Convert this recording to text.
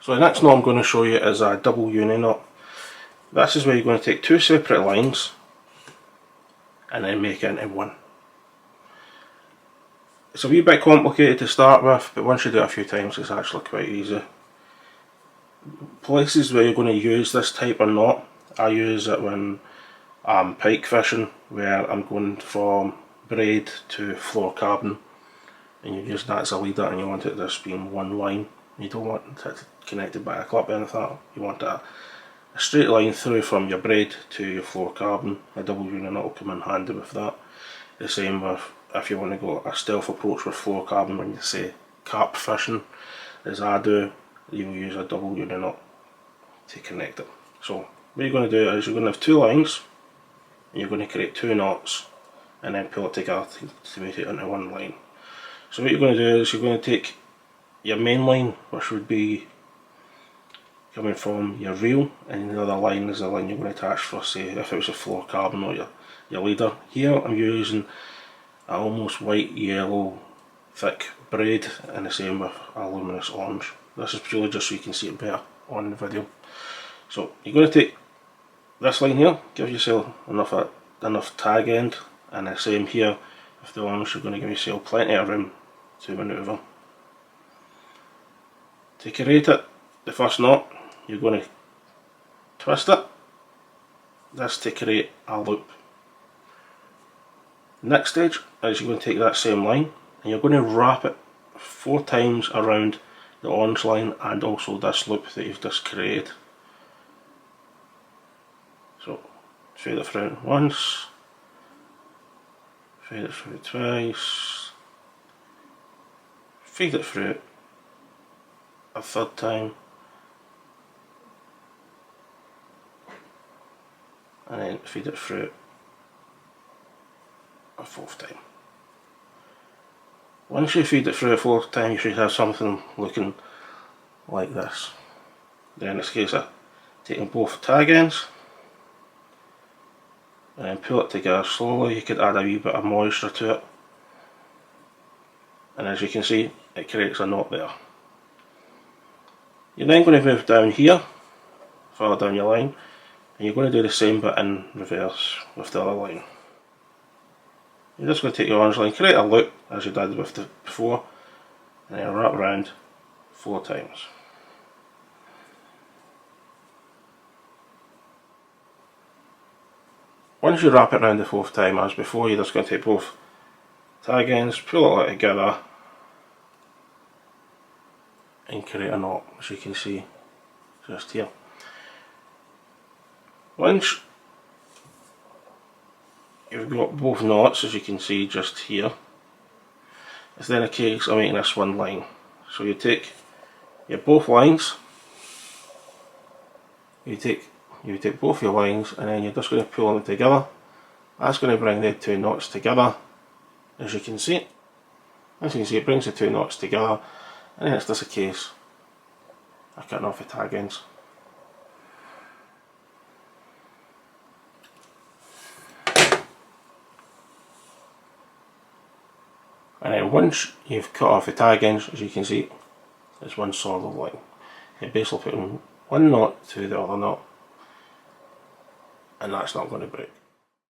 So the next knot I'm going to show you is a double uni knot. This is where you're going to take two separate lines and then make it into one. It's a wee bit complicated to start with, but once you do it a few times it's actually quite easy. Places where you're going to use this type of knot, I use it when I'm pike fishing, where I'm going from braid to fluorocarbon, and you're using that as a leader and you want it to just be in one line. You don't want it connected by a clip or anything like that. You want a straight line through from your braid to your fluorocarbon. A double uni knot will come in handy with that. The same with if you want to go a stealth approach with fluorocarbon when you say carp fishing, as I do, you'll use a double uni knot to connect it. So what you're going to do is you're going to have two lines, and you're going to create two knots and then pull it together to make it into one line. So what you're going to do is you're going to take your main line, which would be coming from your reel, and the other line is the line you're going to attach for, say, if it was a fluorocarbon or your leader. Here I'm using an almost white yellow thick braid, and the same with a luminous orange. This is purely just so you can see it better on the video. So you're going to take this line here, give yourself enough tag end, and the same here with the orange. You're going to give yourself plenty of room to manoeuvre. To create it, the first knot, you're going to twist it, this to create a loop. Next stage is you're going to take that same line and you're going to wrap it 4 times around the orange line and also this loop that you've just created. So feed it through once, feed it through twice, feed it through a third time, and then feed it through a fourth time. Once you feed it through a fourth time, you should have something looking like this. Then it's a case of taking both tag ends and then pull it together slowly. You could add a wee bit of moisture to it, and as you can see, it creates a knot there. You're then going to move down here, further down your line, and you're going to do the same but in reverse with the other line. You're just going to take your orange line, create a loop as you did with the before, and then wrap around 4 times. Once you wrap it around the 4th time as before, you're just going to take both tag ends, pull it all together and create a knot, as you can see just here. Once you've got both knots, as you can see just here, it's then a case of making this one line. So you take your both lines, you take both your lines, and then you're just going to pull them together. That's going to bring the 2 knots together, as you can see. As you can see, it brings the 2 knots together, and then it's just a case of cutting off the tag ends. And then once you've cut off the tag ends, as you can see, it's one solid line. You're basically putting one knot to the other knot, and that's not going to break.